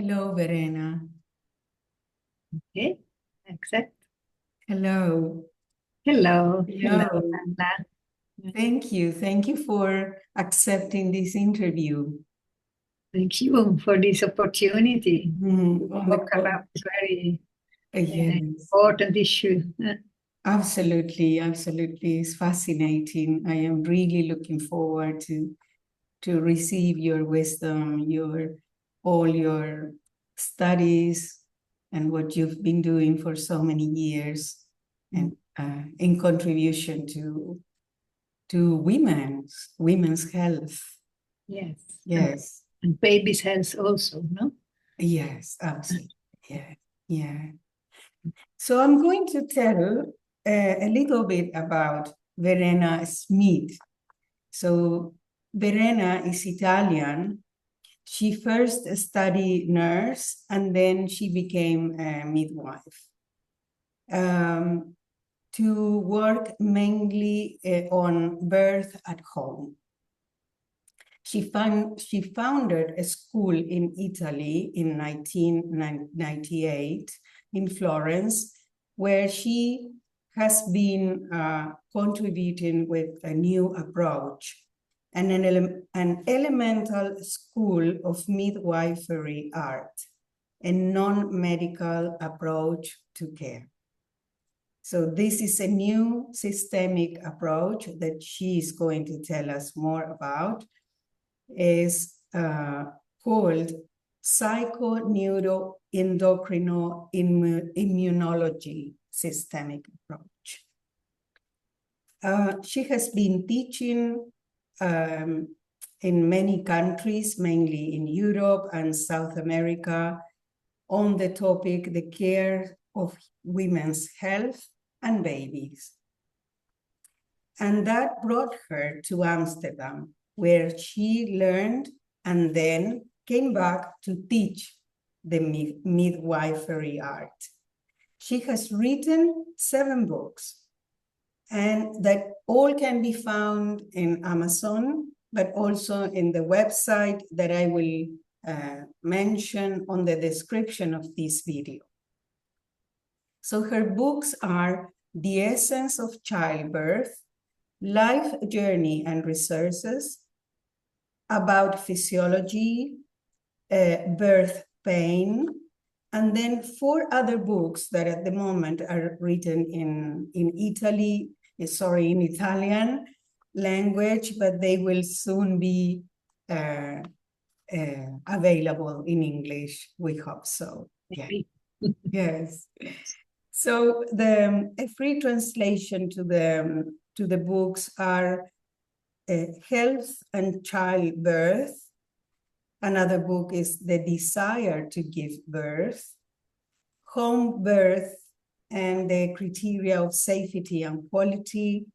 Hello, Verena. Okay, accept. Hello. Hello, Hello. Anna. Thank you. Thank you for accepting this interview. Thank you for this opportunity to On talk about this very yes. important issue. Absolutely, absolutely. It's fascinating. I am really looking forward to receive your wisdom, all your studies, and what you've been doing for so many years, and in contribution to women's health. Yes. Yes. And baby's health also, no? Yes, absolutely. Yeah. So I'm going to tell a little bit about Verena Schmid. So Verena is Italian. She first studied nurse and then she became a midwife. To work mainly on birth at home. She founded a school in Italy in 1998 in Florence, where she has been contributing with a new approach and an elemental school of midwifery art, a non-medical approach to care. So this is a new systemic approach that she is going to tell us more about, is called psychoneuroendocrino-immunology systemic approach. She has been teaching in many countries, mainly in Europe and South America, on the topic, the care of women's health and babies. And that brought her to Amsterdam, where she learned and then came back to teach the midwifery art. She has written 7 books, and that all can be found in Amazon, but also in the website that I will mention on the description of this video. So her books are The Essence of Childbirth, Life Journey and Resources, About Physiology, Birth Pain, and then 4 other books that at the moment are written in Italian language, but they will soon be available in English, we hope so. Yeah. Yes. So a free translation to the books are Health and Childbirth. Another book is The Desire to Give Birth, Home Birth and the Criteria of Safety and Quality,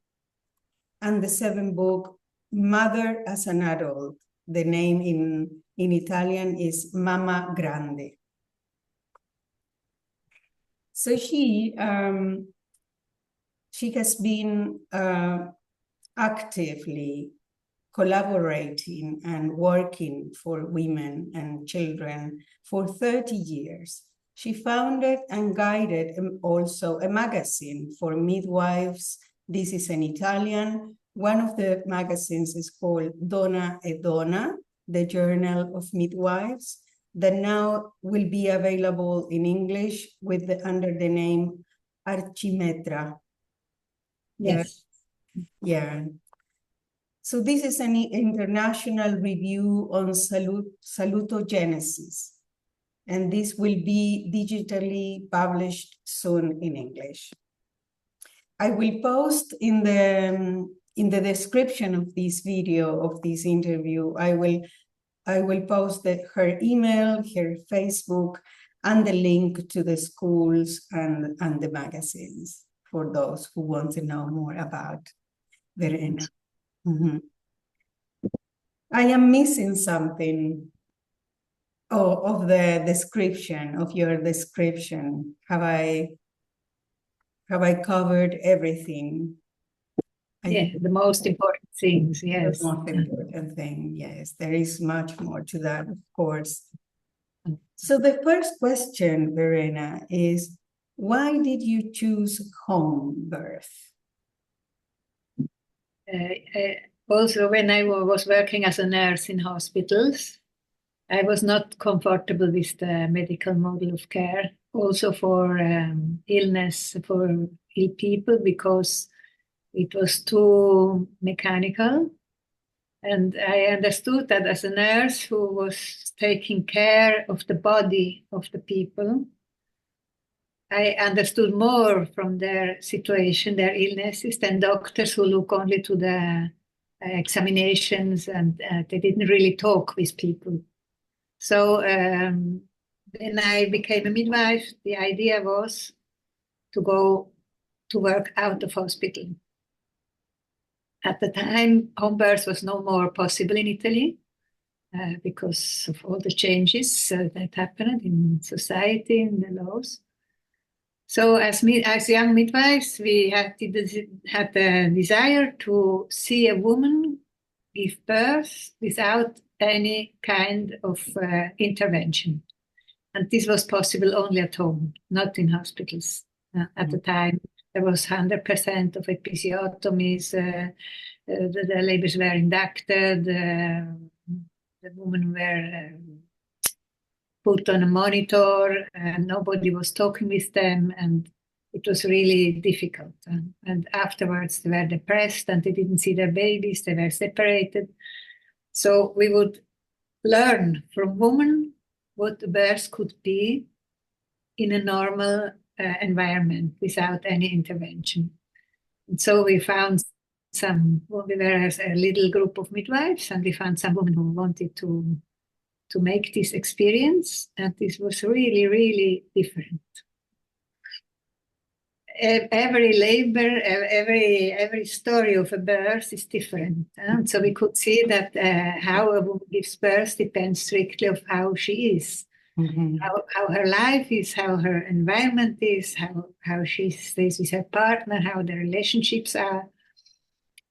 and the 7th book, Mother as an Adult. The name in Italian is Mamma Grande. So she has been actively collaborating and working for women and children for 30 years. She founded and guided also a magazine for midwives. This is in Italian. One of the magazines is called Donna e Donna, the Journal of Midwives, that now will be available in English under the name Archimetra. Yes. Yeah. So this is an international review on salutogenesis, and this will be digitally published soon in English. I will post in the description of this video, of this interview, I will post her email, her Facebook, and the link to the schools and the magazines for those who want to know more about Verena. Mm-hmm. I am missing something of the description, of your description. Have I covered everything? Yeah, the most important things, yes. The most important thing, yes. There is much more to that, of course. So the first question, Verena, is why did you choose home birth? Also, when I was working as a nurse in hospitals, I was not comfortable with the medical model of care, also for illness, for ill people, because it was too mechanical. And I understood that as a nurse who was taking care of the body of the people, I understood more from their situation, their illnesses, than doctors who look only to the examinations, and they didn't really talk with people. So when I became a midwife, the idea was to go to work out of hospital. At the time, home birth was no more possible in Italy because of all the changes that happened in society and the laws. So as young midwives, we had the desire to see a woman give birth without any kind of intervention. And this was possible only at home, not in hospitals. At the time, there was 100% of episiotomies, the labors were inducted, the women were put on a monitor, and nobody was talking with them, and it was really difficult. And afterwards, they were depressed, and they didn't see their babies, they were separated. So we would learn from women what the birth could be in a normal environment without any intervention. And so we found we were a little group of midwives, and we found some women who wanted to make this experience, and this was really, really different. Every labor, every story of a birth is different. And so we could see that how a woman gives birth depends strictly of how she is, how her life is, how her environment is, how she stays with her partner, how the relationships are.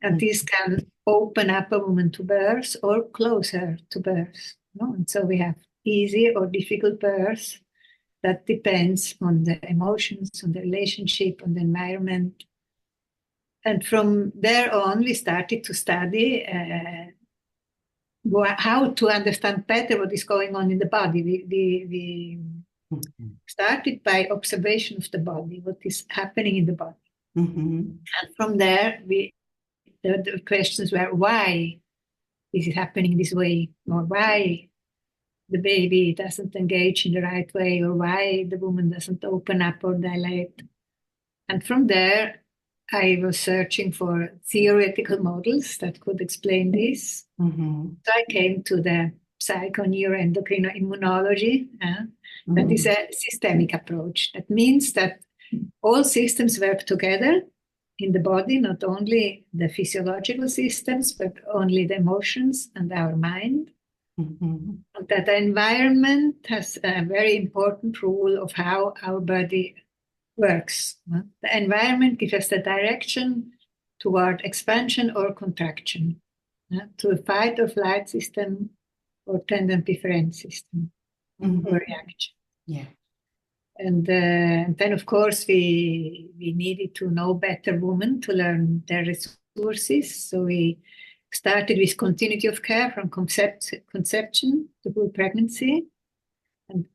And this can open up a woman to birth or close her to birth. And so we have easy or difficult births. That depends on the emotions, on the relationship, on the environment. And from there on, we started to study how to understand better what is going on in the body. We started by observation of the body, what is happening in the body. And from there, the questions were, why is it happening this way? Or why the baby doesn't engage in the right way, or why the woman doesn't open up or dilate. And from there, I was searching for theoretical models that could explain this. So I came to the psychoneuroendocrinoimmunology. That is a systemic approach. That means that all systems work together in the body, not only the physiological systems, but only the emotions and our mind. That the environment has a very important role of how our body works. The environment gives us the direction toward expansion or contraction, to a fight or flight system or tendon preference system or reaction. Yeah. And then, of course, we needed to know better women to learn their resources. So we started with continuity of care from conception to full pregnancy. And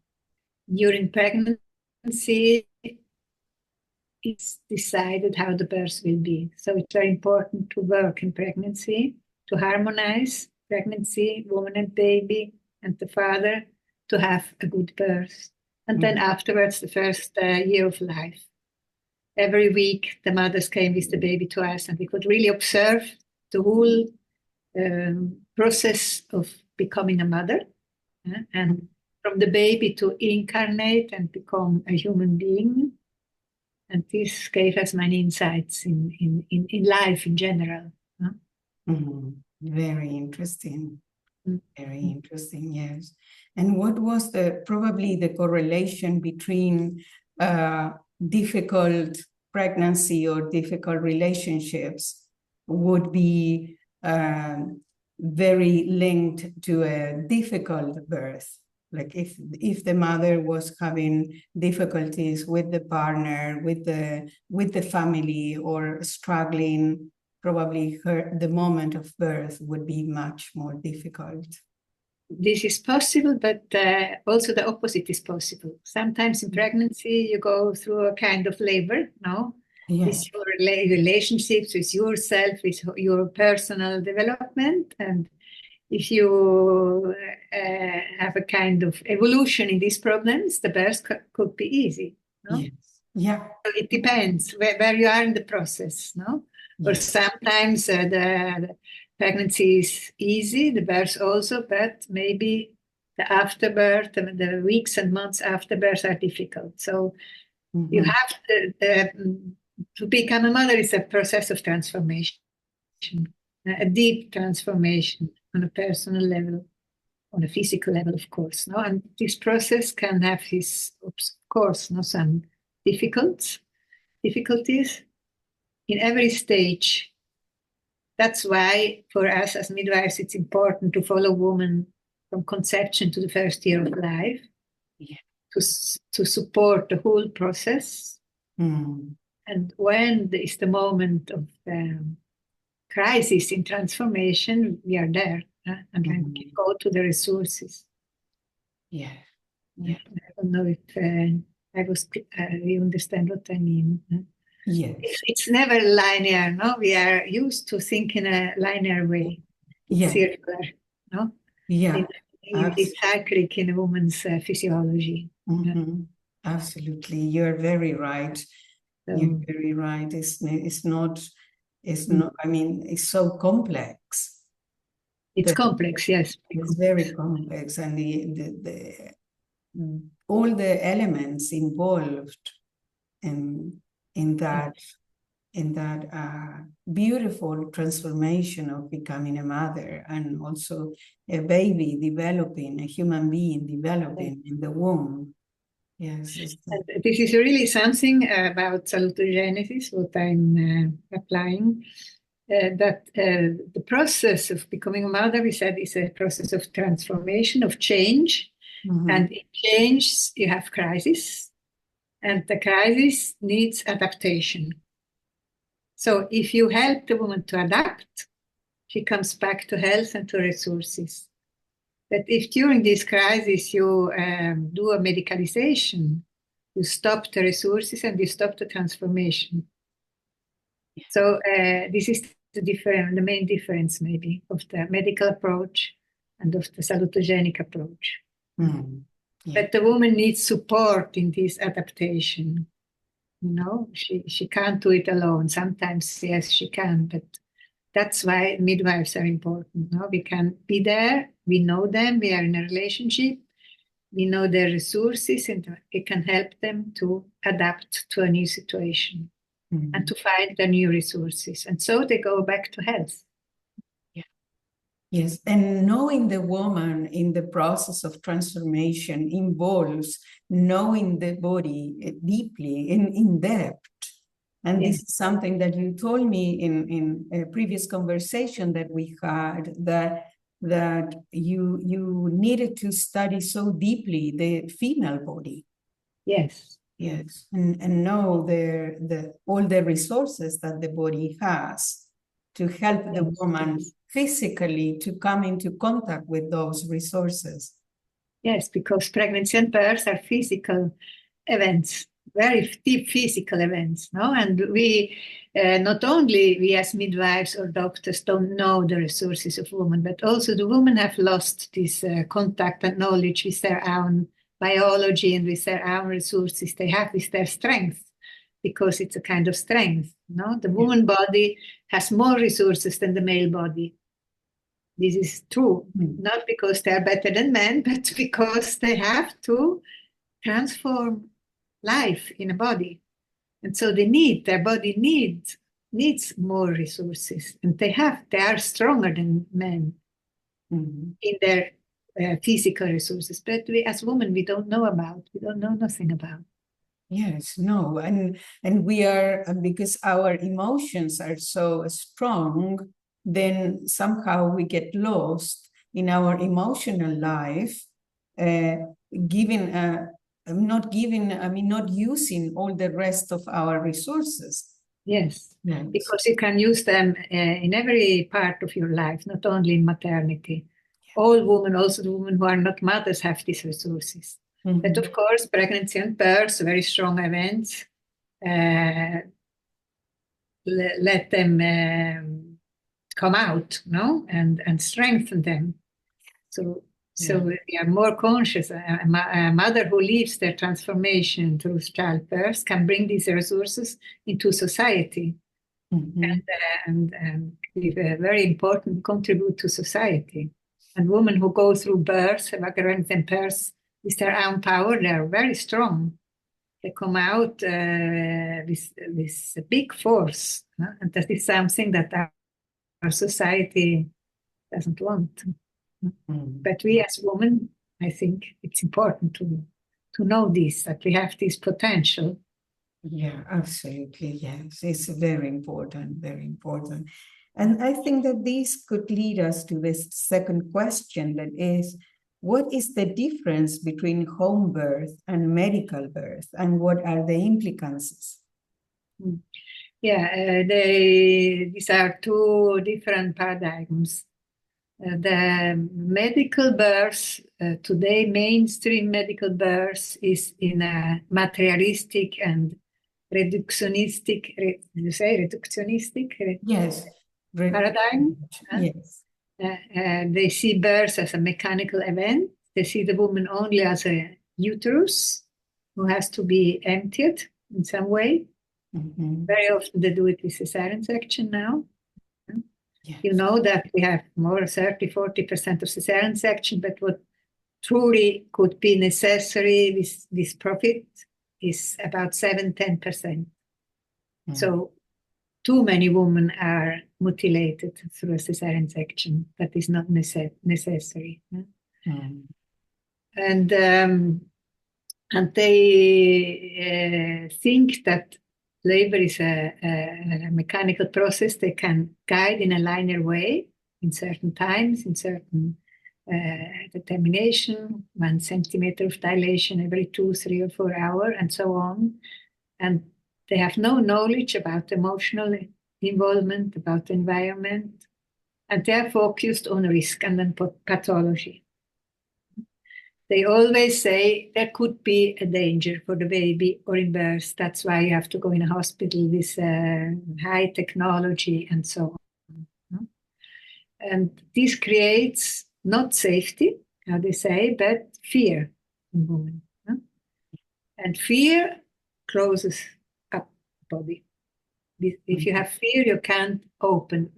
during pregnancy, it's decided how the birth will be. So it's very important to work in pregnancy, to harmonize pregnancy, woman and baby, and the father to have a good birth. And then afterwards, the first year of life. Every week, the mothers came with the baby to us, and we could really observe the whole process of becoming a mother, and from the baby to incarnate and become a human being. And this gave us many insights in life in general. Very interesting. Very interesting, yes. And what was probably the correlation between difficult pregnancy or difficult relationships would be very linked to a difficult birth? Like if the mother was having difficulties with the partner, with the family, or struggling, probably the moment of birth would be much more difficult. This is possible, but also the opposite is possible. Sometimes in pregnancy, you go through a kind of labor, no? Yes. With your relationships, with yourself, with your personal development. And if you have a kind of evolution in these problems, the birth could be easy, no? Yes. Yeah. So it depends where you are in the process, no? Yes. Or sometimes the pregnancy is easy, the birth also, but maybe the afterbirth, the weeks and months after birth are difficult. So you have to become a mother is a process of transformation, a deep transformation on a personal level, on a physical level, of course. No, and this process can have its, of course, no, some difficulties in every stage. That's why for us as midwives, it's important to follow women from conception to the first year of life, to support the whole process. And when there is the moment of crisis in transformation, we are there and can go to the resources. Yeah. I don't know if you understand what I mean. Yes. It's never linear, no? We are used to think in a linear way. It's circular, no? Yeah. It's cyclic in a woman's physiology. Absolutely. You're very right. You're very right. It's not, I mean, it's so complex. It's complex, yes. It's very complex, and all the elements involved in that beautiful transformation of becoming a mother, and also a baby developing, a human being developing in the womb. Yes. And this is really something about salutogenesis, what I'm applying, that the process of becoming a mother, we said, is a process of transformation, of change. And in change, you have crisis, and the crisis needs adaptation. So if you help the woman to adapt, she comes back to health and to resources. But if during this crisis you do a medicalization, you stop the resources and you stop the transformation. So this is the main difference, maybe, of the medical approach and of the salutogenic approach. But the woman needs support in this adaptation. You know, she can't do it alone. Sometimes, yes, she can, but that's why midwives are important. No? We can be there, we know them, we are in a relationship, we know their resources, and it can help them to adapt to a new situation and to find the new resources. And so they go back to health. Yes, and knowing the woman in the process of transformation involves knowing the body deeply, in depth. And this is something that you told me in a previous conversation that we had, that you needed to study so deeply the female body. Yes. Yes, and know all the resources that the body has to help the woman physically to come into contact with those resources. Yes, because pregnancy and birth are physical events, very deep physical events, no? And we, not only we as midwives or doctors don't know the resources of women, but also the women have lost this contact and knowledge with their own biology and with their own resources they have with their strength, because it's a kind of strength, no? The woman body has more resources than the male body. This is true, not because they're better than men, but because they have to transform life in a body. And so their body needs more resources. And they are stronger than men in their physical resources. But we, as women, we don't know nothing about. Yes, no. And we are, because our emotions are so strong, then somehow we get lost in our emotional life, not using all the rest of our resources. Yes, Yes. because you can use them in every part of your life, not only in maternity. All women, also the women who are not mothers, have these resources. Mm-hmm. But of course, pregnancy and birth, very strong events, let them come out, no, and strengthen them. So we are more conscious. A mother who lives their transformation through childbirth can bring these resources into society, and give a very important contribute to society. And women who go through birth, and birth with their own power, they are very strong. They come out with a big force, and that is something that our society doesn't want. But we as women, I think it's important to know this, that we have this potential. Yeah, absolutely. Yes, it's very important, very important. And I think that this could lead us to this second question, that is, what is the difference between home birth and medical birth, and what are the implications? Yeah, these are two different paradigms. The medical birth, today mainstream medical birth is in a materialistic and reductionistic, you say reductionistic? Yes. Paradigm. Yes. They see birth as a mechanical event. They see the woman only as a uterus who has to be emptied in some way. Very often they do it with cesarean section now. Yes. You know that we have more 30-40% of cesarean section, but what truly could be necessary with profit is about 7-10%. So too many women are mutilated through a cesarean section. That is not necessary. And they think that labor is a mechanical process they can guide in a linear way in certain times, in certain determination, 1 centimeter of dilation every 2, 3, or 4 hours, and so on. And they have no knowledge about emotional involvement, about the environment, and they are focused on risk and then pathology. They always say there could be a danger for the baby or in birth. That's why you have to go in a hospital with high technology and so on. And this creates not safety, how they say, but fear in women. And fear closes up the body. If you have fear, you can't open.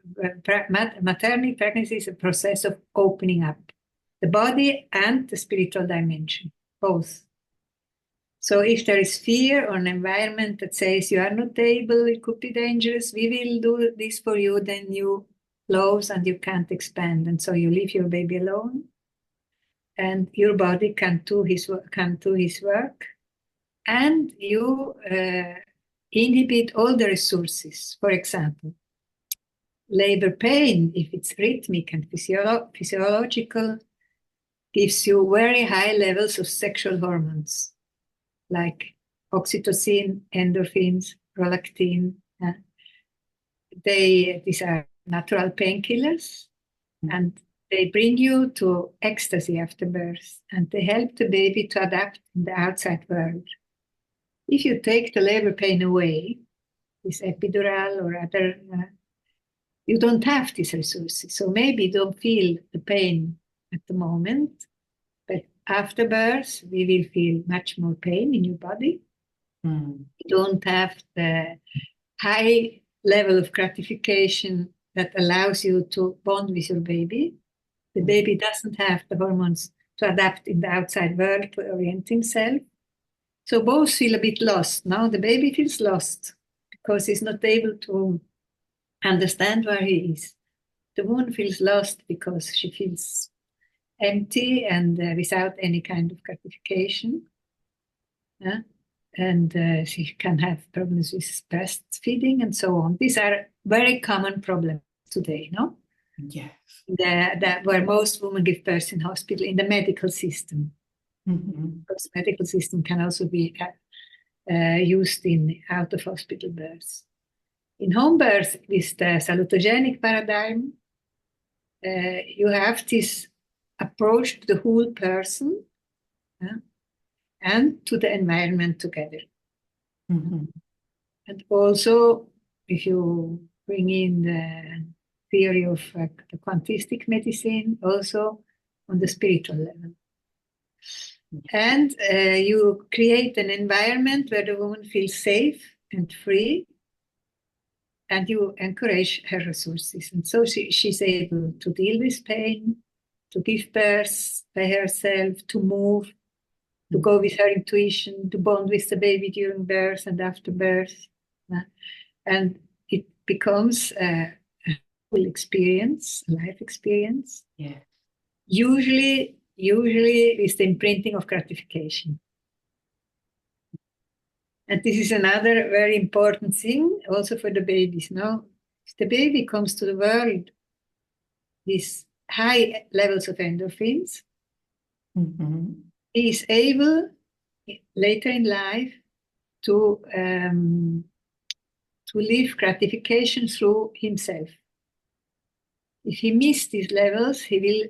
Maternity pregnancy is a process of opening up the body and the spiritual dimension, both. So if there is fear or an environment that says you are not able, it could be dangerous, we will do this for you, then you close and you can't expand. And so you leave your baby alone, and your body can do his work, and you inhibit all the resources. For example, labor pain, if it's rhythmic and physiological, gives you very high levels of sexual hormones like oxytocin, endorphins, prolactin. These are natural painkillers, and they bring you to ecstasy after birth, and they help the baby to adapt in the outside world. If you take the labor pain away, this epidural or other, you don't have these resources. So maybe you don't feel the pain at the moment, but after birth, we will feel much more pain in your body. You don't have the high level of gratification that allows you to bond with your baby. The baby doesn't have the hormones to adapt in the outside world to orient himself. So both feel a bit lost. Now the baby feels lost because he's not able to understand where he is. The woman feels lost because she feels empty and without any kind of gratification. And she can have problems with breastfeeding and so on. These are very common problems today, no? Yes. Where most women give birth in hospital, in the medical system. Because medical system can also be used in out-of-hospital births. In home birth, with the salutogenic paradigm, you have this approach to the whole person and to the environment together. And also, if you bring in the theory of the quantistic medicine, also on the spiritual level. And you create an environment where the woman feels safe and free, and you encourage her resources. And so she's able to deal with pain, to give birth by herself, to move, to go with her intuition, to bond with the baby during birth and after birth. And it becomes a full experience, a life experience. Yeah. Usually with the imprinting of gratification. And this is another very important thing also for the babies. Now, if the baby comes to the world with high levels of endorphins, he is able later in life to live gratification through himself. If he misses these levels, he will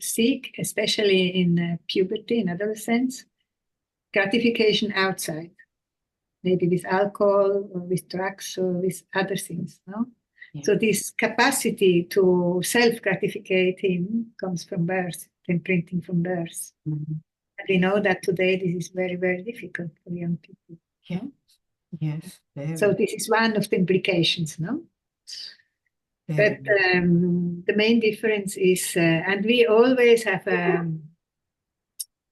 seek, especially in puberty, in adolescence, gratification outside, maybe with alcohol or with drugs or with other things. No? Yeah. So this capacity to self-gratificate him comes from birth, imprinting from birth. And we know that today this is very, very difficult for young people. Yeah. Yes. Very. So this is one of the implications, no? But the main difference is, and we always have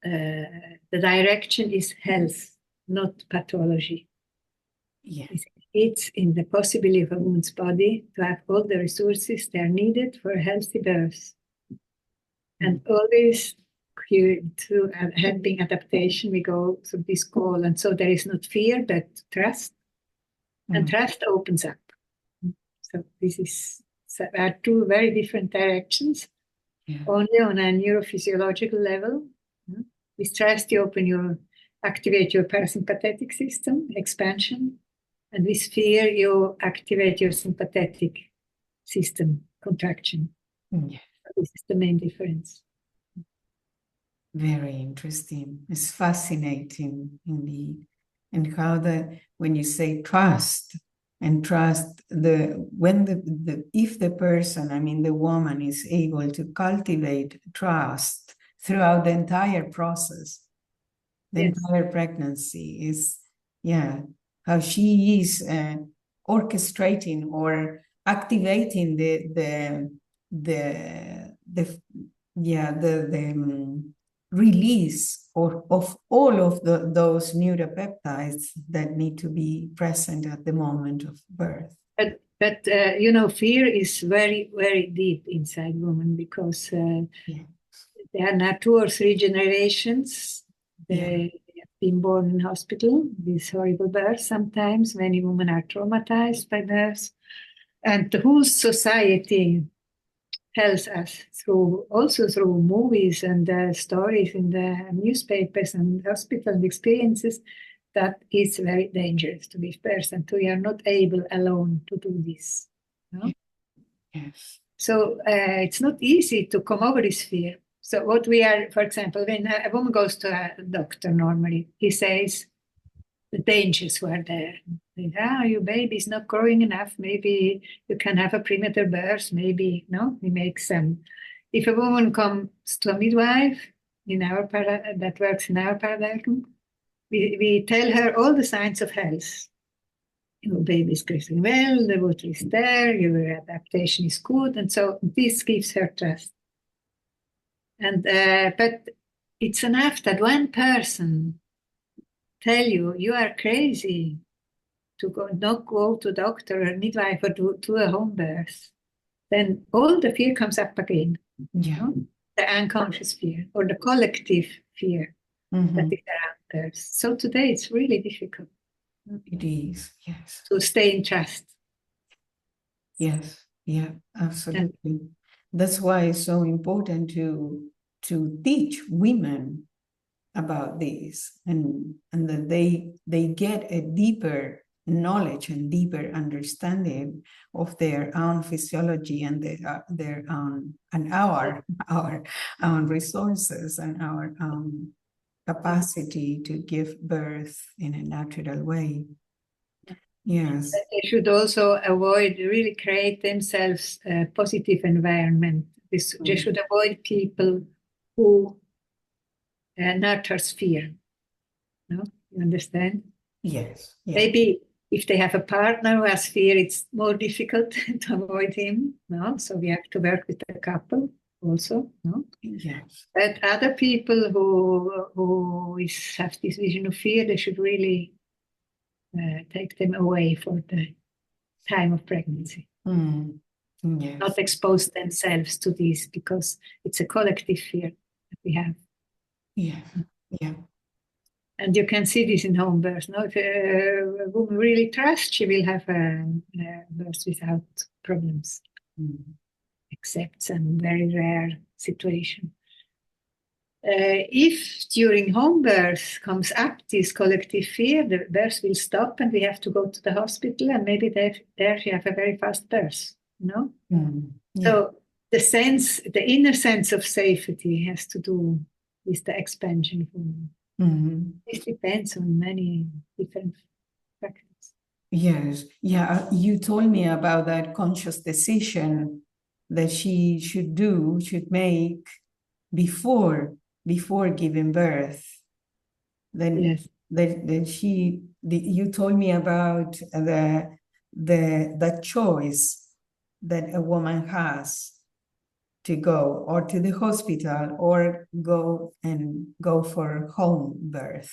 the direction is health, not pathology. Yeah. It's in the possibility of a woman's body to have all the resources that are needed for a healthy birth. And always through helping adaptation, we go through this call. And so there is not fear, but trust. And trust opens up. So this is are two very different directions, only on a neurophysiological level. With trust, you activate your parasympathetic system, expansion, and with fear, you activate your sympathetic system, contraction. Yeah. This is the main difference. Very interesting. It's fascinating indeed. And how when you say trust, and trust if the person, I mean the woman, is able to cultivate trust throughout the entire process, the entire pregnancy is, how she is orchestrating or activating the release of all of those neuropeptides that need to be present at the moment of birth. But fear is very, very deep inside women because there are now 2 or 3 generations. They have been born in hospital with horrible births sometimes. Many women are traumatized by births. And the whole society tells us through movies and stories in the newspapers and hospital experiences that it's very dangerous to give birth and we are not able alone to do this. No? Yes. So it's not easy to come over this fear. So what we are, for example, when a woman goes to a doctor normally, he says the dangers were there. Your baby is not growing enough. Maybe you can have a premature birth. Maybe, no, we make some. If a woman comes to a midwife that works in our paradigm, we tell her all the signs of health. Your baby is growing well, the water is there, your adaptation is good. And so this gives her trust. And but it's enough that one person tell you are crazy to not go to doctor or midwife or to a home birth, then all the fear comes up again. The unconscious fear or the collective fear that is around birth. So today it's really difficult. It is, yes. To stay in trust. Yes, absolutely. That's why it's so important to teach women about this, and that they get a deeper knowledge and deeper understanding of their own physiology and their own and our own resources and our capacity to give birth in a natural way. Yes. But they should also avoid, really create themselves a positive environment. They should avoid people who nurtures fear. No, you understand? Yes. Yeah. Maybe if they have a partner who has fear, it's more difficult to avoid him. No, so we have to work with the couple also. No. Yes. But other people who have this vision of fear, they should really take them away for the time of pregnancy. Yes. Not expose themselves to this, because it's a collective fear that we have. Yeah. Yeah. And you can see this in home birth. No? If a woman really trusts, she will have a birth without problems, except some very rare situation. If during home birth comes up this collective fear, the birth will stop and we have to go to the hospital, and maybe there she have a very fast birth. No? Yeah. So the inner sense of safety has to do with the expansion hormone. This depends on many different factors. Yes. Yeah. You told me about that conscious decision that she should make before giving birth. Then Yes. You told me about the choice that a woman has to go or to the hospital or go for home birth.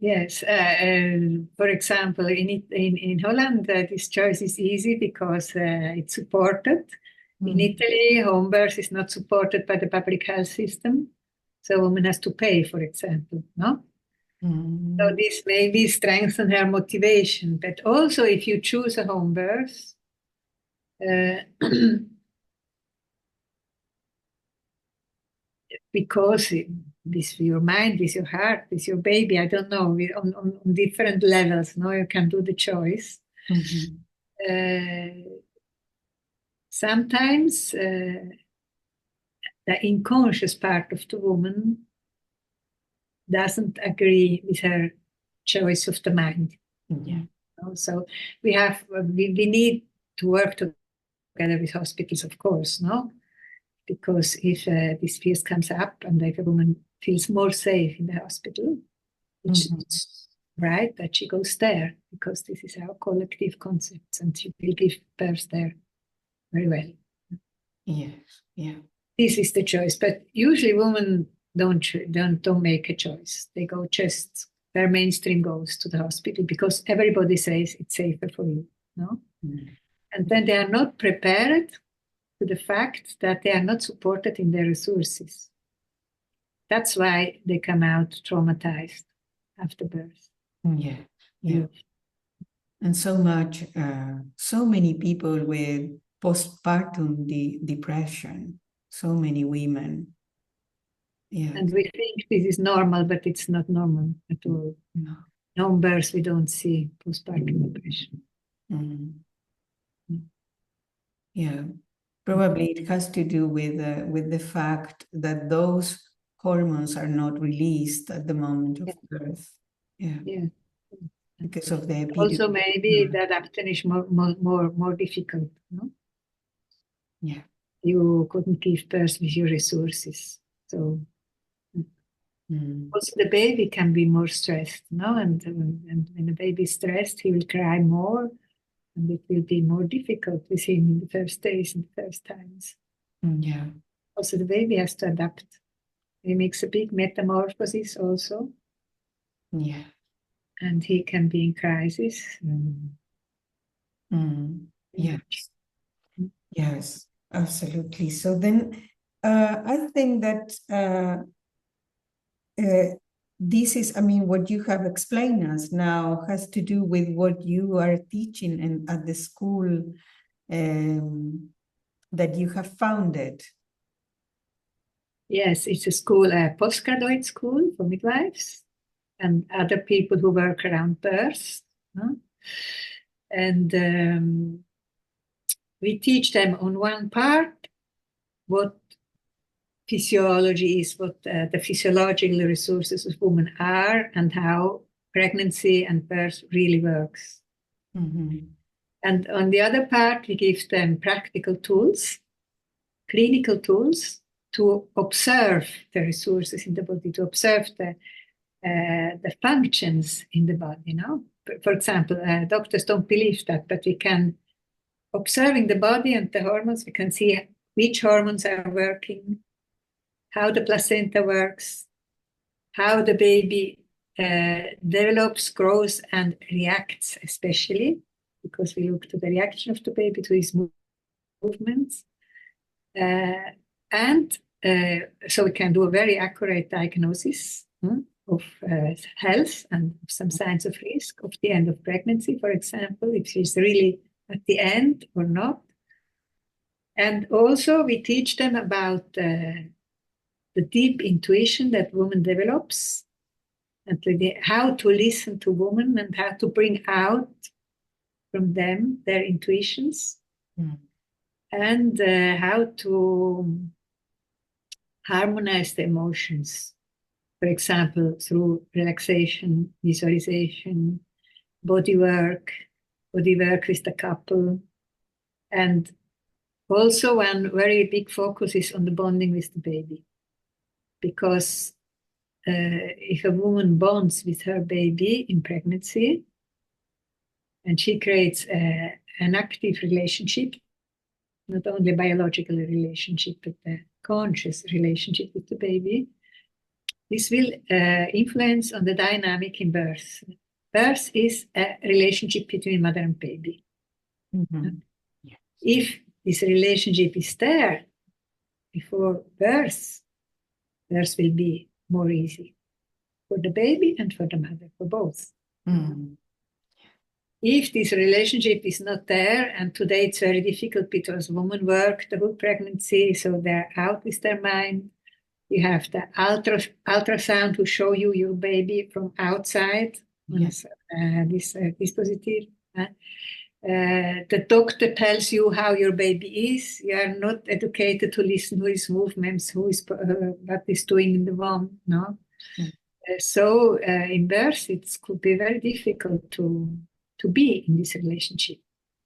Yes. For example, in Holland, this choice is easy because it's supported. In Italy, home birth is not supported by the public health system, so a woman has to pay, for example. No. So this maybe strengthens her motivation. But also, if you choose a home birth, because with your mind, with your heart, with your baby, I don't know, on different levels, no, you can do the choice. Sometimes the unconscious part of the woman doesn't agree with her choice of the mind. Yeah. So we need to work together with hospitals, of course, no? Because if this fear comes up and if a woman feels more safe in the hospital, which is right, that she goes there, because this is our collective concepts, and she will give birth there very well. Yes, yeah. This is the choice, but usually women don't make a choice. They go just their mainstream goes to the hospital because everybody says it's safer for you, no? And then they are not prepared to the fact that they are not supported in their resources. That's why they come out traumatized after birth. Yeah, yeah. And so many people with postpartum depression, so many women. Yeah. And we think this is normal, but it's not normal at all. No. In home birth, we don't see postpartum depression. Yeah. Probably it has to do with the fact that those hormones are not released at the moment of birth. Yeah. Yeah. Because of the also maybe the adaptation is more difficult. No? Yeah. You couldn't give birth with your resources, so also the baby can be more stressed. No, and when the baby is stressed, he will cry more. And it will be more difficult with him in the first days and the first times. Yeah. Also, the baby has to adapt. He makes a big metamorphosis also. Yeah. And he can be in crisis. Yes. Yes, absolutely. So then I think that this is, I mean, what you have explained us now has to do with what you are teaching at the school that you have founded. Yes, it's a school, a postgraduate school for midwives and other people who work around birth. No? And we teach them on one part what physiology is, what the physiological resources of women are, and how pregnancy and birth really works. Mm-hmm. And on the other part, we give them practical tools, clinical tools, to observe the resources in the body, to observe the functions in the body. You know, for example, doctors don't believe that, but we can, observing the body and the hormones, we can see which hormones are working, how the placenta works, how the baby develops, grows, and reacts, especially because we look to the reaction of the baby to his movements. And so we can do a very accurate diagnosis of health and some signs of risk of the end of pregnancy, for example, if she's really at the end or not. And also we teach them about the deep intuition that woman develops, and how to listen to women and how to bring out from them their intuitions, and how to harmonize the emotions, for example, through relaxation, visualization, body work with the couple. And also one very big focus is on the bonding with the baby, because if a woman bonds with her baby in pregnancy and she creates an active relationship, not only a biological relationship, but a conscious relationship with the baby, this will influence on the dynamic in birth. Birth is a relationship between mother and baby. Mm-hmm. Yeah. If this relationship is there before birth, birth will be more easy for the baby and for the mother, for both. Mm-hmm. If this relationship is not there, and today it's very difficult because women work the whole pregnancy, so they're out with their mind. You have the ultrasound to show you your baby from outside. Yes. This dispositive. The doctor tells you how your baby is. You are not educated to listen to his movements, who is what is doing in the womb. No. So in birth, it could be very difficult to be in this relationship.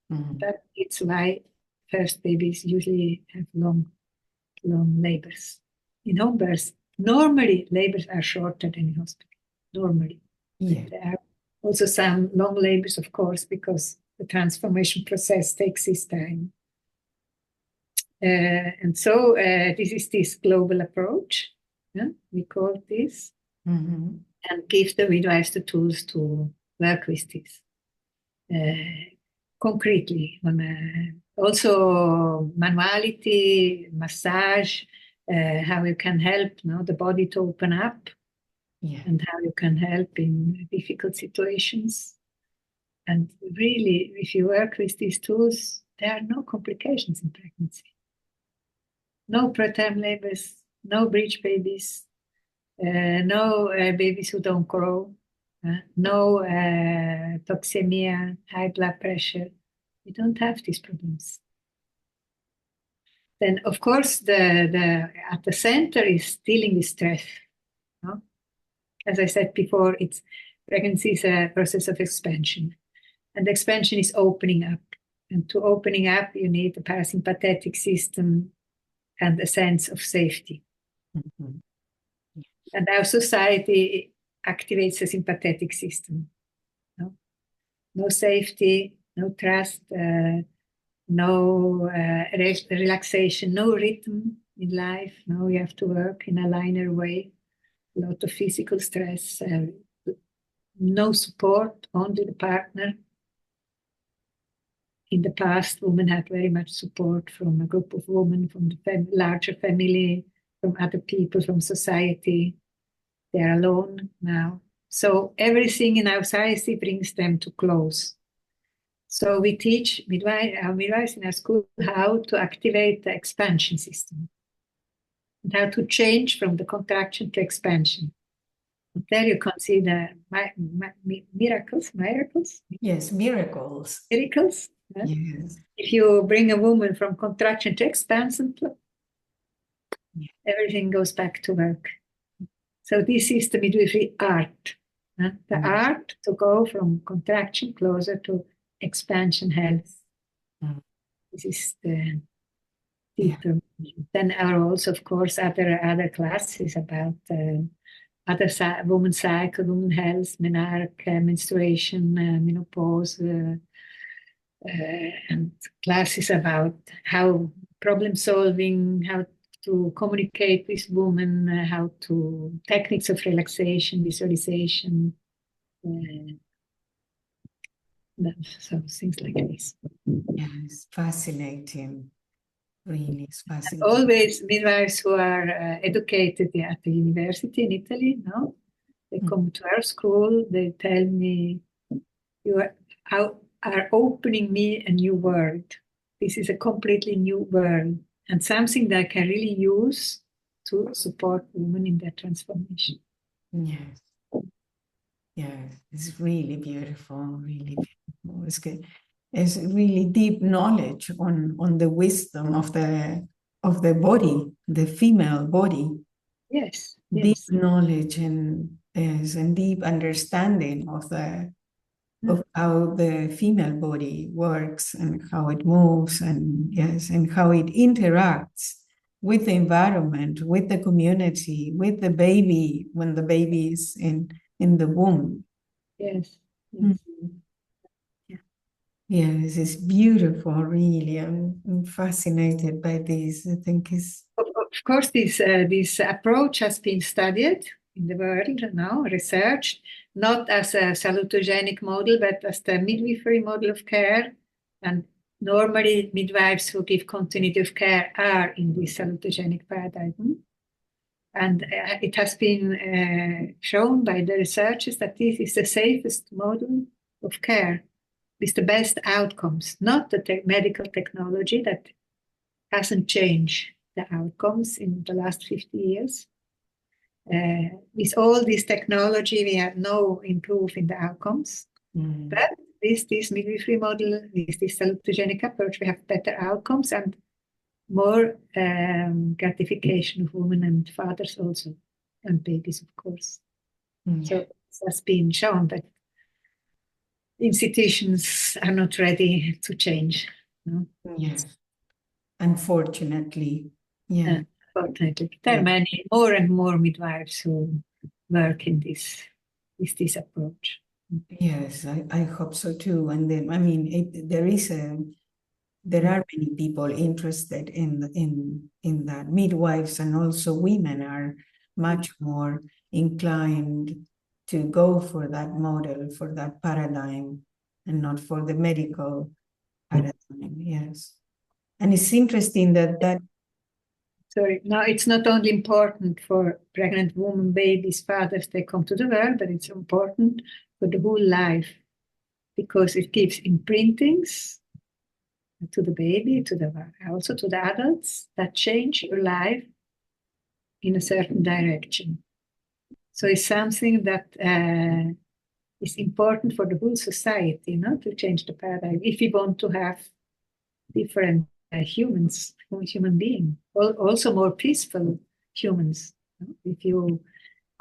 That it's why first babies usually have long labors. In home birth, normally labors are shorter than in hospital. Normally, there are also some long labors, of course, because the transformation process takes its time. And so this is this global approach. We call this, and give the midwives the tools to work with this. Concretely, also manuality, massage, how you can help the body to open up, and how you can help in difficult situations. And really, if you work with these tools, there are no complications in pregnancy. No preterm labors, no breech babies, no babies who don't grow. No toxemia, high blood pressure. We don't have these problems. Then, of course, at the center is dealing with stress. No? As I said before, pregnancy is a process of expansion, and expansion is opening up. And to opening up, you need a parasympathetic system and a sense of safety. And our society activates the sympathetic system. No safety, no trust, no relaxation, no rhythm in life. No, you have to work in a linear way. A lot of physical stress, no support, only the partner. In the past, women had very much support from a group of women, from the larger family, from other people, from society. They are alone now. So everything in our society brings them to close. So we teach midwives in our school how to activate the expansion system. and how to change from the contraction to expansion. And there you can see the miracles. Yes, miracles. Miracles. Yes. If you bring a woman from contraction to expansion, everything goes back to work. So this is the midwifery art. The art to go from contraction closer to expansion health. This is the deeper. Then are also, of course, other classes about other women's cycle, women's health, menarche, menstruation, menopause, and classes about how problem solving, how to communicate with women, how to techniques of relaxation, visualization, so things like this. Yes, fascinating. Really, it's fascinating. And always midwives who are educated at the university in Italy, no? They come to our school, they tell me, you are opening me a new world. This is a completely new world and something that I can really use to support women in their transformation. Yes. Yes, it's really beautiful, really beautiful. It's good. It's really deep knowledge on the wisdom of the body, the female body. Yes. Deep knowledge and deep understanding of how the female body works and how it moves and how it interacts with the environment, with the community, with the baby when the baby is in the womb. Yes. Mm-hmm. Yes, it's beautiful, really. I'm fascinated by this. I think it's... Of course, this approach has been studied in the world now, researched, not as a salutogenic model, but as the midwifery model of care. And normally, midwives who give continuity of care are in this salutogenic paradigm. And it has been shown by the researchers that this is the safest model of care with the best outcomes, not the medical technology that hasn't changed the outcomes in the last 50 years. With all this technology, we have no improvement in the outcomes. But with this midwifery model, with this salutogenic approach, we have better outcomes and more gratification of women and fathers also, and babies, of course. So it has been shown that institutions are not ready to change. No? Yes, unfortunately. Yeah. Unfortunately, there are many more and more midwives who work in this approach. Yes, I hope so too. And then, I mean, there are many people interested in that. Midwives and also women are much more inclined to go for that model, for that paradigm, and not for the medical paradigm. Yes, and it's interesting that. Sorry, now it's not only important for pregnant women, babies, fathers, they come to the world, but it's important for the whole life because it gives imprintings to the baby, also to the adults that change your life in a certain direction. So it's something that is important for the whole society, to change the paradigm. If we want to have different human beings, also more peaceful humans. If you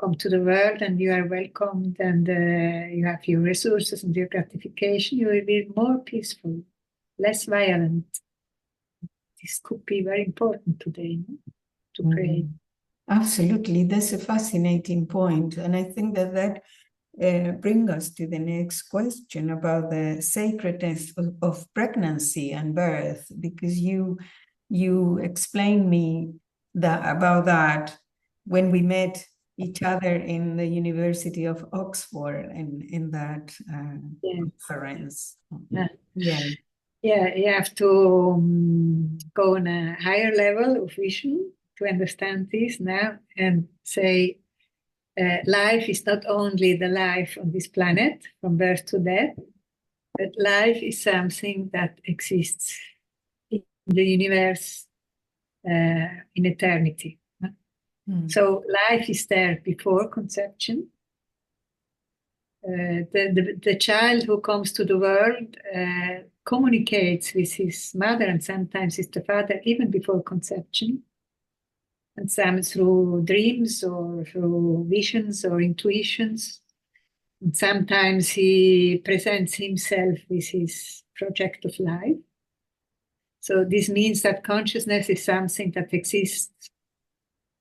come to the world and you are welcomed and you have your resources and your gratification, you will be more peaceful, less violent. This could be very important today to create. Absolutely, that's a fascinating point, and I think that brings us to the next question about the sacredness of pregnancy and birth, because you explained me about that when we met each other in the University of Oxford in that conference. Yeah, you have to go on a higher level of vision to understand this now and say life is not only the life on this planet from birth to death, but life is something that exists in the universe in eternity. So life is there before conception. The child who comes to the world communicates with his mother and sometimes with the father even before conception, and sometimes through dreams or through visions or intuitions. And sometimes he presents himself with his project of life. So this means that consciousness is something that exists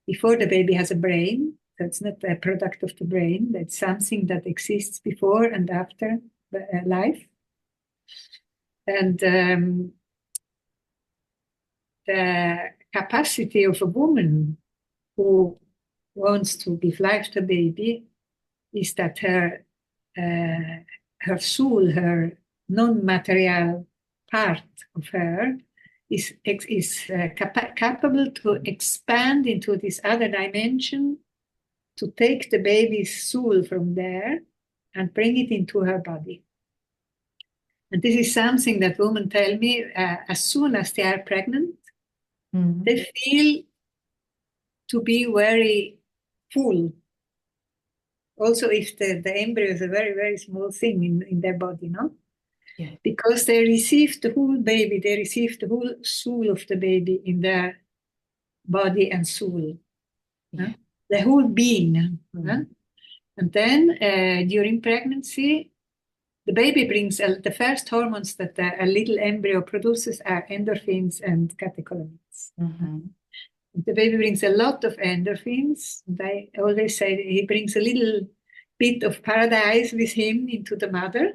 before the baby has a brain. That's not a product of the brain. That's something that exists before and after life. And the capacity of a woman who wants to give life to a baby is that her soul, her non-material part of her, is capable to expand into this other dimension, to take the baby's soul from there and bring it into her body. And this is something that women tell me as soon as they are pregnant, they feel to be very full. Also, if the embryo is a very, very small thing in their body, no? Yeah. Because they receive the whole baby, they receive the whole soul of the baby in their body and soul. Yeah. The whole being. And then during pregnancy, the baby brings the first hormones that a little embryo produces are endorphins and catecholamines. The baby brings a lot of endorphins. And I always say he brings a little bit of paradise with him into the mother.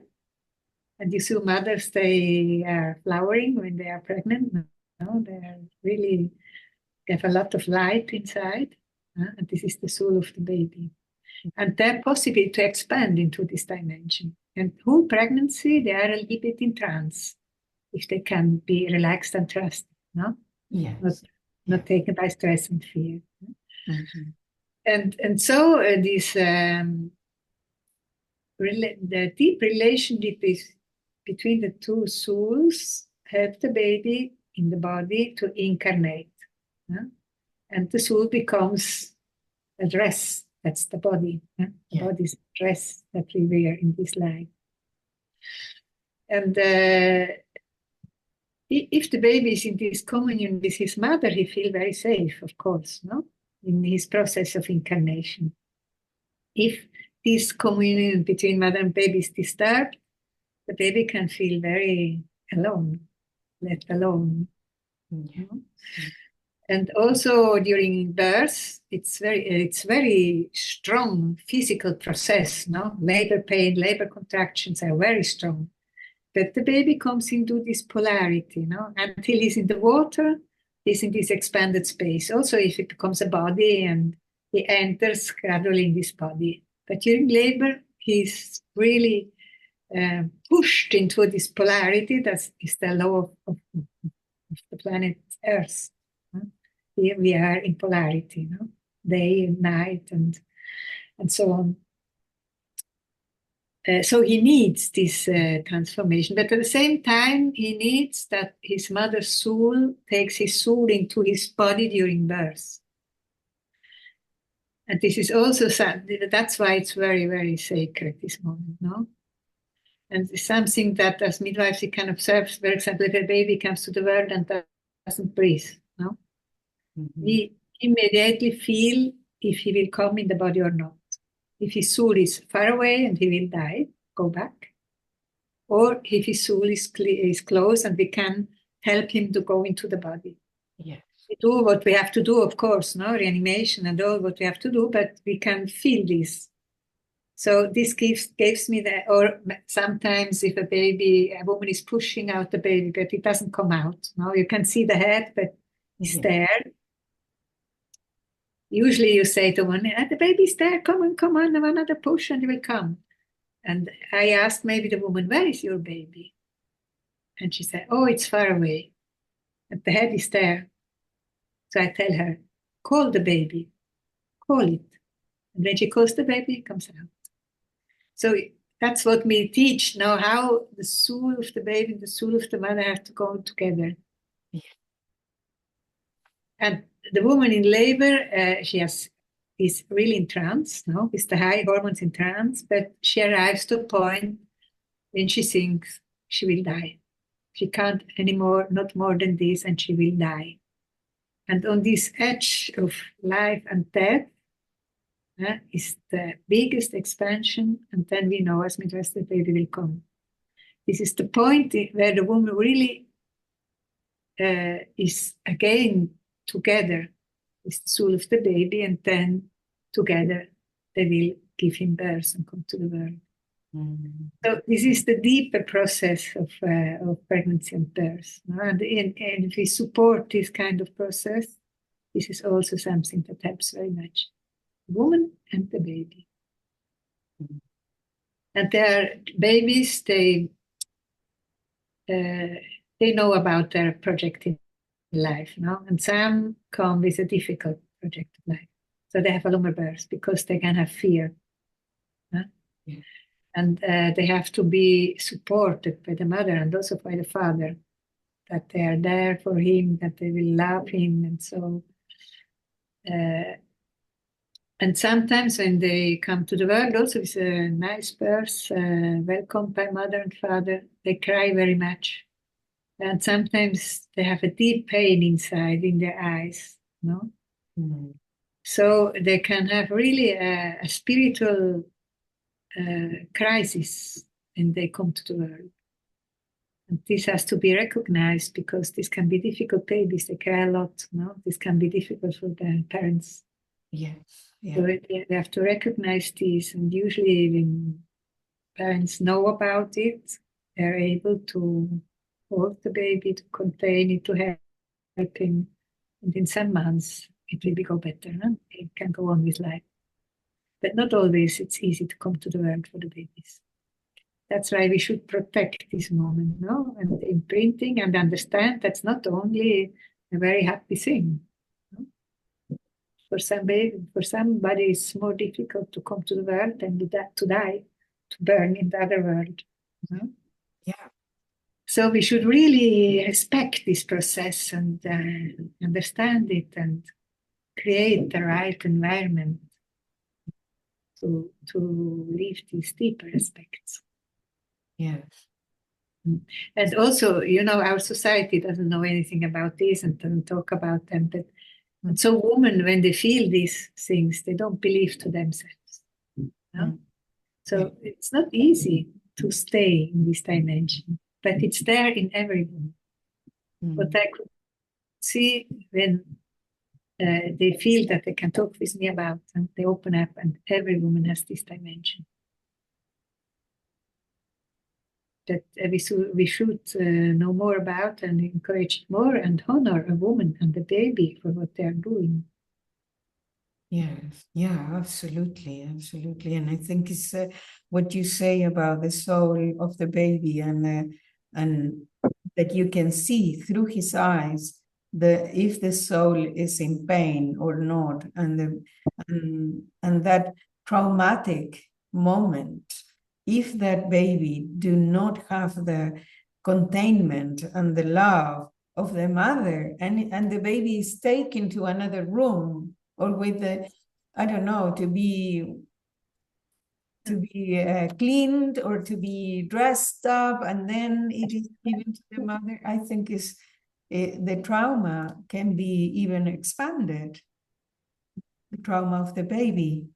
And you see mothers, they are flowering when they are pregnant. No, they are really have a lot of light inside. And this is the soul of the baby. And they're possible to expand into this dimension. And whole pregnancy, they are a little bit in trance, if they can be relaxed and trusted, no? Yes. Not taken by stress and fear. And so the deep relationship is between the two souls help the baby in the body to incarnate. And the soul becomes a dress. That's the body. The body's dress that we wear in this life. And if the baby is in this communion with his mother, he feels very safe, of course, no? In his process of incarnation. If this communion between mother and baby is disturbed, the baby can feel very alone, left alone. And also during birth, it's very strong physical process, no? Labor pain, labor contractions are very strong. But the baby comes into this polarity, no? Until he's in the water, he's in this expanded space. Also, if it becomes a body and he enters gradually in this body. But during labor, he's really pushed into this polarity that is the law of the planet Earth. Here we are in polarity, no? Day and night and so on. So he needs this transformation, but at the same time, he needs that his mother's soul takes his soul into his body during birth. And this is also, that's why it's very, very sacred, this moment, no? And it's something that as midwives, you can observe, for example, if a baby comes to the world and doesn't breathe, no? We immediately feel if he will come in the body or not. If his soul is far away and he will die, go back. Or if his soul is close and we can help him to go into the body. Yes. We do what we have to do, of course, no? Reanimation and all what we have to do, but we can feel this. So this gives me or sometimes if a woman is pushing out the baby, but it doesn't come out. No, you can see the head, but it's there. Usually you say to one, the baby's there, come on, another push and he will come. And I asked maybe the woman, where is your baby? And she said, oh, it's far away. And the head is there. So I tell her, call the baby, call it. And when she calls the baby, it comes out. So that's what we teach now, how the soul of the baby and the soul of the mother have to go together. And the woman in labor, is really in trance, no, with the high hormones in trance, but she arrives to a point when she thinks she will die. She can't anymore, not more than this, and she will die. And on this edge of life and death is the biggest expansion, and then we know as midwives the baby will come. This is the point where the woman really is again together with the soul of the baby, and then together they will give him birth and come to the world. So this is the deeper process of pregnancy and birth. No? And if we support this kind of process, this is also something that helps very much the woman and the baby. And there are babies, they know about their project in life, no? And some come with a difficult project of life. So they have a longer birth because they can have fear. No? Yeah. And they have to be supported by the mother and also by the father, that they are there for him, that they will love him. And so, and sometimes when they come to the world, also with a nice birth, welcomed by mother and father, they cry very much. And sometimes they have a deep pain inside in their eyes, no? Mm-hmm. So they can have really a spiritual crisis when they come to the world. And this has to be recognized because this can be difficult babies. They cry a lot, no? This can be difficult for their parents. Yes. Yeah. So they have to recognize this. And usually when parents know about it, they're able to hold the baby, to contain it, to help him. And in some months, it will go better. No? It can go on with life. But not always it's easy to come to the world for the babies. That's why we should protect this moment, no? And imprinting and understand that's not only a very happy thing. No? For somebody it's more difficult to come to the world than to die, to burn in the other world. No? Yeah. So we should really respect this process and understand it and create the right environment to live these deeper aspects. Yes. And also, you know, our society doesn't know anything about this and doesn't talk about them. But and so women, when they feel these things, they don't believe to themselves. No? So it's not easy to stay in this dimension, but it's there in every woman. What I could see when they feel that they can talk with me about, and they open up, and every woman has this dimension. That we should know more about and encourage more and honor a woman and the baby for what they are doing. Yes, yeah, absolutely, absolutely. And I think it's what you say about the soul of the baby and that you can see through his eyes if the soul is in pain or not, and that traumatic moment. If that baby do not have the containment and the love of the mother, and the baby is taken to another room, or with the, I don't know, to be cleaned or to be dressed up, and then it is given to the mother, I think the trauma can be even expanded, the trauma of the baby.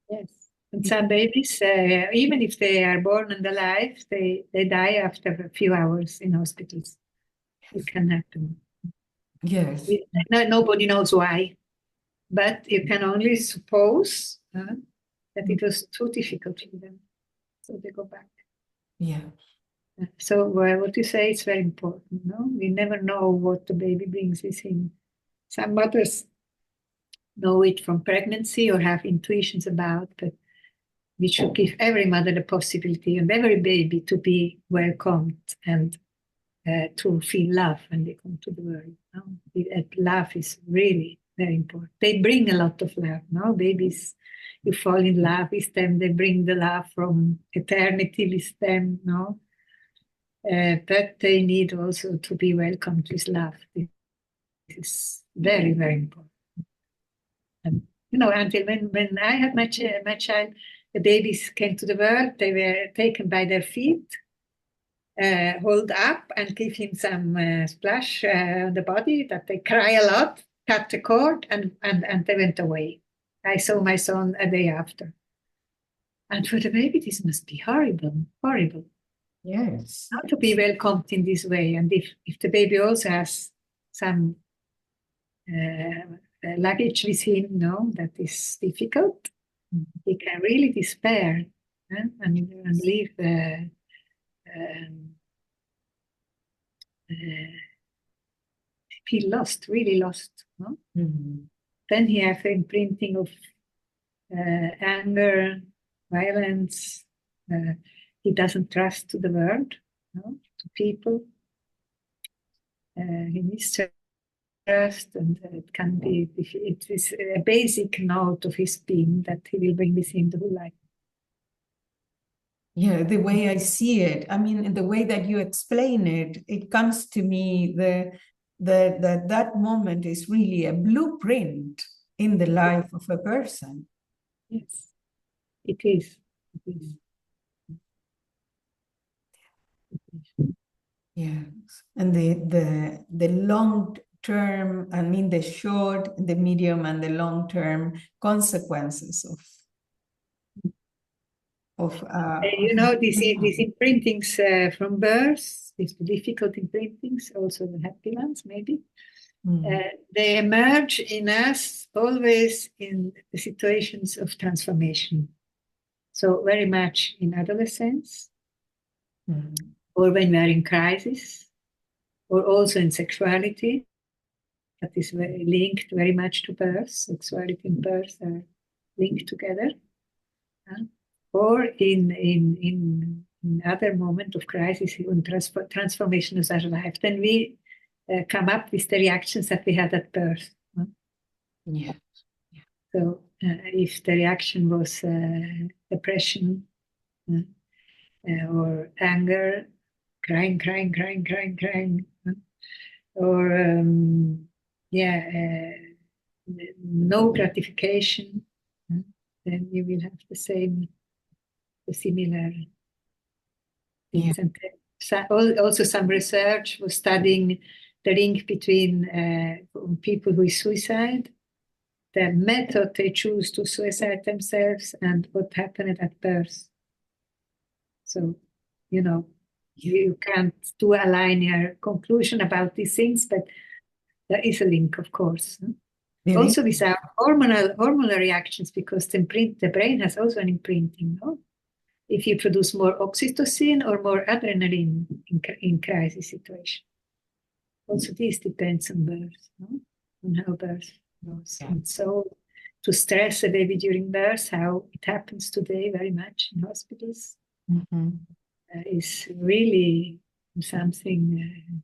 Yes. And some babies, even if they are born and alive, they die after a few hours in hospitals. It can happen. Yes. Nobody knows why, but you can only suppose that it was too difficult for them. So they go back. Yeah. So what you say is very important. No, we never know what the baby brings with him. Some mothers know it from pregnancy or have intuitions about, but we should give every mother the possibility and every baby to be welcomed and to feel love when they come to the world. No? Love is really very important. They bring a lot of love. No, babies, you fall in love with them. They bring the love from eternity with them. No, but they need also to be welcomed with love. This is very, very important. until when I had my child, the babies came to the world, they were taken by their feet, hold up and give him some splash on the body, that they cry a lot, cut the cord, and they went away. I saw my son a day after. And for the baby, this must be horrible, horrible. Yes. Not to be welcomed in this way. And if the baby also has some luggage with him, that is difficult, he can really despair and leave feel lost, really lost. No? Then he has imprinting of anger, violence. He doesn't trust to the world, to people. He mistrust, and it can be. It is a basic note of his being that he will bring with him the whole life. Yeah, the way I see it, I mean, the way that you explain it, it comes to me that moment is really a blueprint in the life of a person. Yes, it is. It is. Yes, and the long term, I mean, the short, the medium, and the long term consequences of these imprintings from birth, these difficult imprintings, also the happy ones maybe, they emerge in us always in the situations of transformation. So very much in adolescence, or when we are in crisis, or also in sexuality. That is linked very much to birth. Sexuality and birth are linked together. Or in other moment of crisis, in transformation of our life, then we come up with the reactions that we had at birth. Yeah. So if the reaction was depression or anger, crying, or no gratification, then you will have the similar things. And also some research was studying the link between people with suicide, the method they choose to suicide themselves, and what happened at birth. So, you can't do a linear conclusion about these things, but there is a link, of course. Also with our hormonal reactions, because the brain has also an imprinting. If you produce more oxytocin or more adrenaline in crisis situation. Also this depends on birth, on how birth goes. And so to stress a baby during birth, how it happens today very much in hospitals, is really something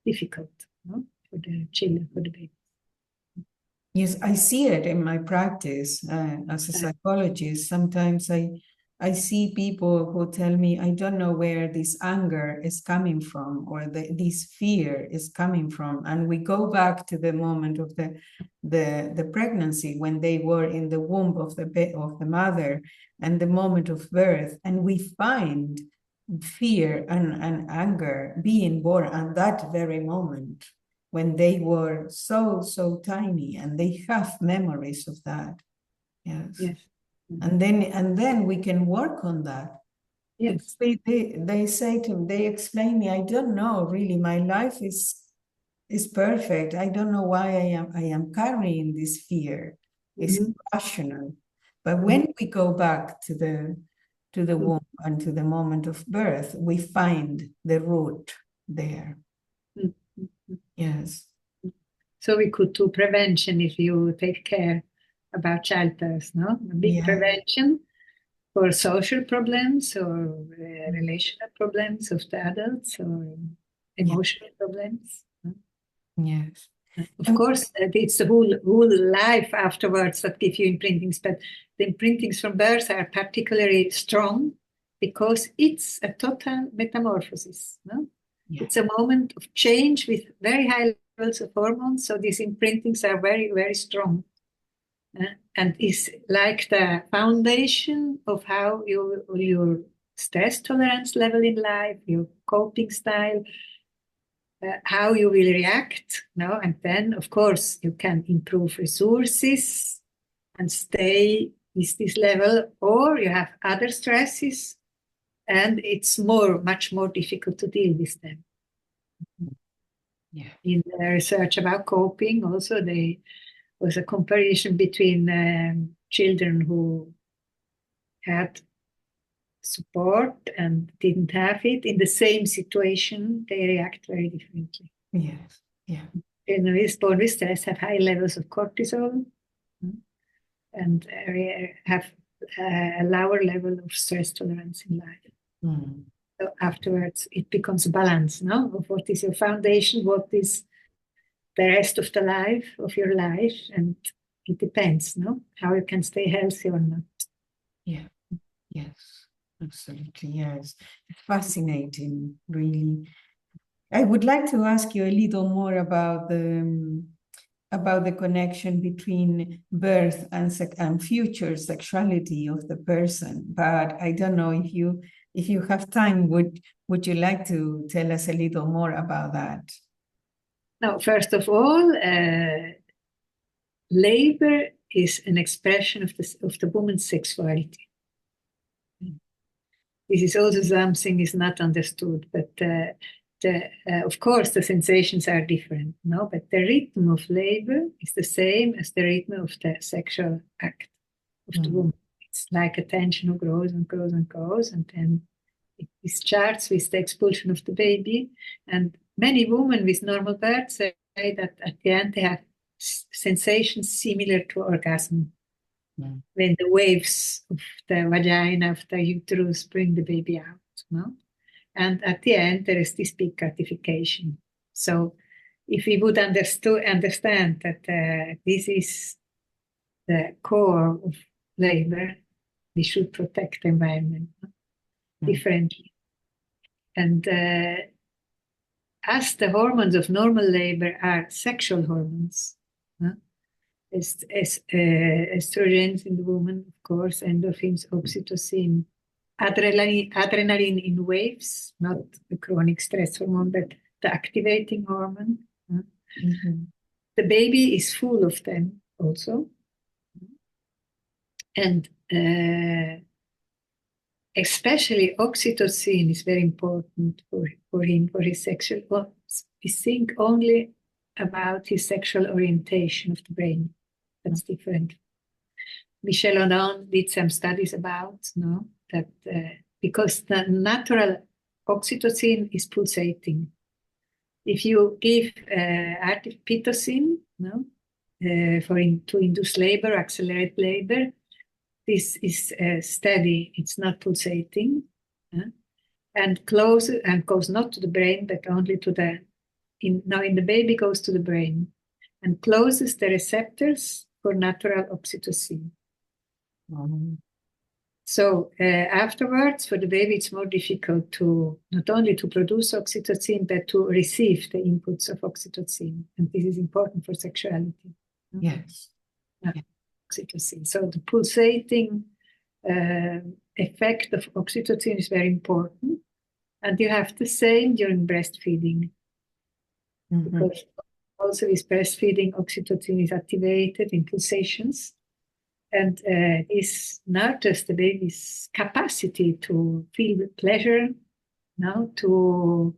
difficult for the children, for the baby. Yes, I see it in my practice as a psychologist. Sometimes I see people who tell me, I don't know where this anger is coming from, or this fear is coming from. And we go back to the moment of the pregnancy, when they were in the womb of the mother, and the moment of birth. And we find fear and anger being born at that very moment, when they were so tiny, and they have memories of that. Yes. And then we can work on that. Yes. They say to me, they explain me, I don't know, really, my life is perfect. I don't know why I am carrying this fear. It's irrational. But when we go back to the womb and to the moment of birth, we find the root there. Yes. So we could do prevention if you take care about childbirth, no? A big prevention for social problems, or relational problems of the adults, or emotional problems. Yes. Of course, it's the whole life afterwards that give you imprintings, but the imprintings from birth are particularly strong because it's a total metamorphosis. No? It's a moment of change with very high levels of hormones, so these imprintings are very, very strong. and is like the foundation of how your stress tolerance level in life, your coping style, how you will react, no? And then, of course, you can improve resources and stay with this level, or you have other stresses, and it's much more difficult to deal with them. Yeah. In the research about coping, also there was a comparison between children who had support and didn't have it in the same situation. They react very differently. Yes. Yeah. Children born with stress have high levels of cortisol and have a lower level of stress tolerance in life. Mm. So afterwards, it becomes a balance, no? Of what is your foundation, what is the rest of the life of your life, and it depends, no? How you can stay healthy or not. Yeah. Yes. Absolutely. Yes. It's fascinating, really. I would like to ask you a little more about the connection between birth and future sexuality of the person. But I don't know if you have time, would you like to tell us a little more about that? Now, first of all, labor is an expression of the woman's sexuality. This is also something is not understood, but of course the sensations are different, no? But the rhythm of labor is the same as the rhythm of the sexual act of the woman. It's like a tension who grows and grows and grows, and then it starts with the expulsion of the baby. And many women with normal birth say that at the end they have sensations similar to orgasm. When the waves of the vagina, of the uterus bring the baby out, no? And at the end, there is this big gratification. So if we would understand that this is the core of labor, we should protect the environment differently. And as the hormones of normal labor are sexual hormones, estrogens in the woman, of course, endorphins, oxytocin, adrenaline in waves, not the chronic stress hormone, but the activating hormone. The baby is full of them also. And especially oxytocin is very important for him, for his sexual. Well, we think only about his sexual orientation of the brain. That's different. Michel Odon did some studies about, no, that because the natural oxytocin is pulsating. If you give pitocin, no, to induce labor, accelerate labor, this is steady. It's not pulsating, and goes not to the brain, but only to the. Now in the baby goes to the brain, and closes the receptors for natural oxytocin. So afterwards, for the baby, it's more difficult to not only to produce oxytocin, but to receive the inputs of oxytocin. And this is important for sexuality. Yes. Oxytocin. So the pulsating effect of oxytocin is very important. And you have the same during breastfeeding. Because also with breastfeeding, oxytocin is activated in pulsations. And this nurtures the baby's capacity to feel pleasure, now to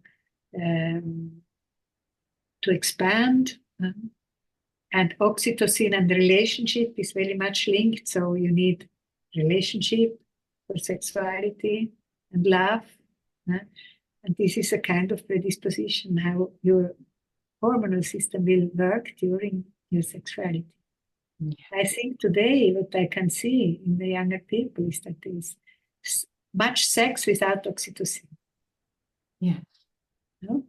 expand. And oxytocin and the relationship is very much linked. So you need relationship for sexuality and love. And this is a kind of predisposition how your hormonal system will work during your sexuality. I think today what I can see in the younger people is that there is much sex without oxytocin. Yes. No?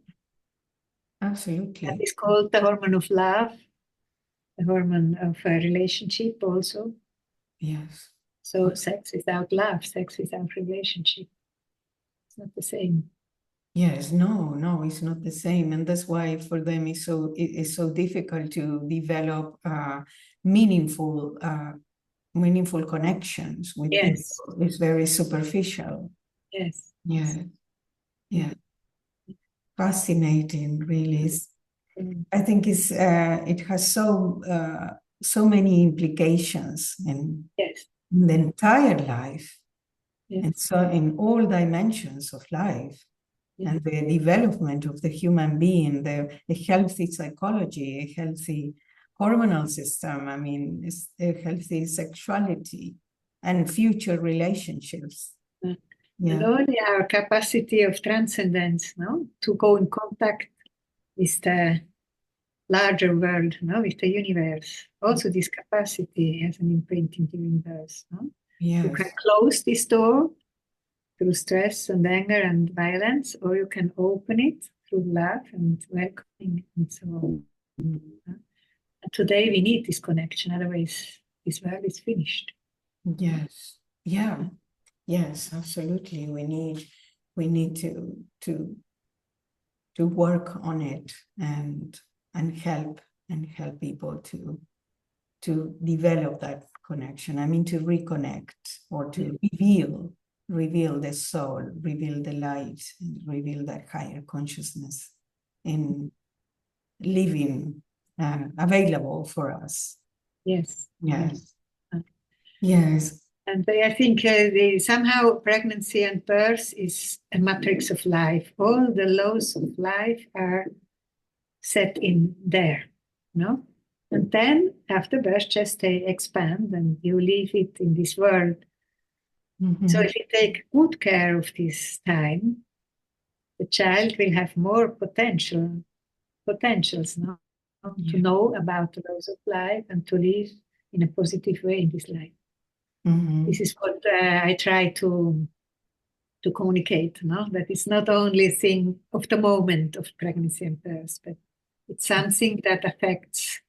Absolutely. That is called the hormone of love, the hormone of a relationship also. Yes. So sex without love, sex without relationship, it's not the same. Yes, no, it's not the same, and that's why for them it's so difficult to develop meaningful meaningful connections with Yes. people. It's very superficial. Yes. Yeah. Yeah. Fascinating, really. I think it has so many implications in Yes. the entire life, Yes. and so in all dimensions of life, Yes. and the development of the human being, the healthy psychology, a healthy hormonal system, I mean, a healthy sexuality and future relationships. And only our capacity of transcendence, no, to go in contact with the larger world, no, with the universe. Also, this capacity has an imprint in the universe. No? Yes. You can close this door through stress and anger and violence, or you can open it through love and welcoming and so on. And today we need this connection, otherwise this world is finished. Yes. Yeah. Yes, absolutely. We need to work on it and help people to develop that connection. I mean, to reconnect or to reveal the soul, reveal the light, and reveal that higher consciousness in living available for us. Yes. Yes. Yes. And I think somehow pregnancy and birth is a matrix of life. All the laws of life are set in there, no? And then after birth, just they expand and you leave it in this world. Mm-hmm. So if you take good care of this time, the child will have more potentials, no? Yeah. To know about the laws of life and to live in a positive way in this life. Mm-hmm. This is what I try to communicate, no? That it's not only a thing of the moment of pregnancy and birth, but it's something that affects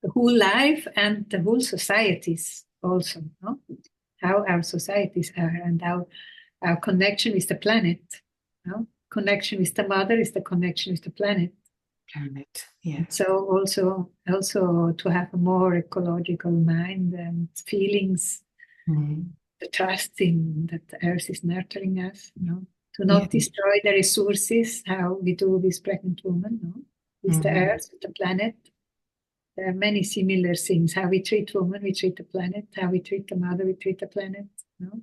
the whole life and the whole societies also, no? How our societies are and how our connection with the planet, no? Connection with the mother is the connection with the planet. Planet, yeah. So also to have a more ecological mind and feelings, the trust in that the earth is nurturing us, no? To not destroy the resources, how we do with pregnant women, no? With the earth, with the planet. There are many similar things. How we treat women, we treat the planet. How we treat the mother, we treat the planet, no?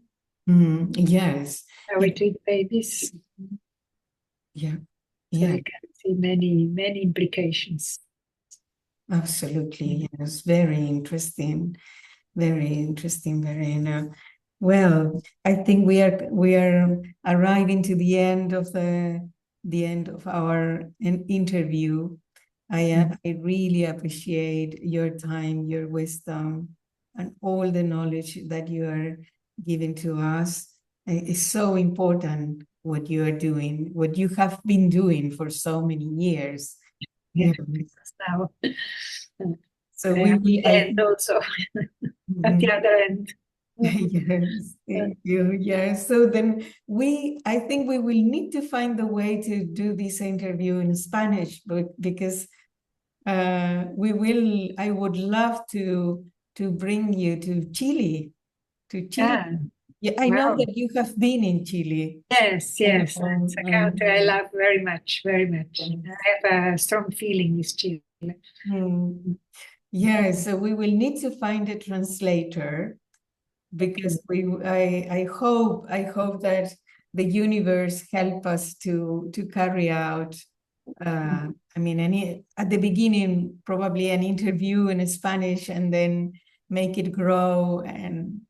Yes. How we treat babies. Yeah. So you can see many implications. Absolutely, yes. Very interesting, Verena. Well, I think we are arriving to the end of our interview. I really appreciate your time, your wisdom, and all the knowledge that you are giving to us. It's so important what you are doing, what you have been doing for so many years. Yeah. Now, so we will end also at the other end. Yes, thank you. Yes. So then I think we will need to find a way to do this interview in Spanish, but because I would love to bring you to Chile. Yeah, I know that you have been in Chile. Yes. It's a country I love very much, very much. I have a strong feeling with Chile. Yeah, so we will need to find a translator, because I hope that the universe help us to carry out. I mean, at the beginning, probably an interview in Spanish, and then make it grow and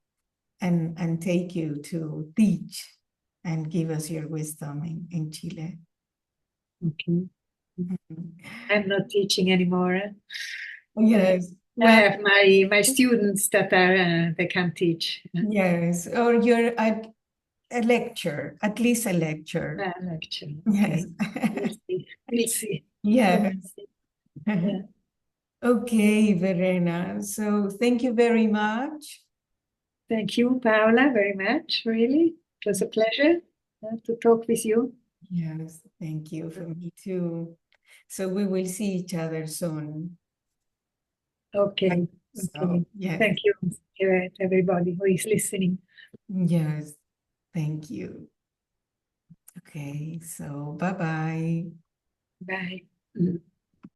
take you to teach and give us your wisdom in Chile. Okay. I'm not teaching anymore. Yes. I have my students that they can teach. Yes, or you're at a lecture, at least a lecture. A lecture. Yes. We'll see. Yes. Yeah. Okay, Verena. So thank you very much. Thank you, Paola, very much. Really, it was a pleasure to talk with you. Yes, thank you. For me too. So we will see each other soon. Okay. So, yes. Thank you, everybody who is listening. Yes, thank you. Okay, so bye-bye. Bye.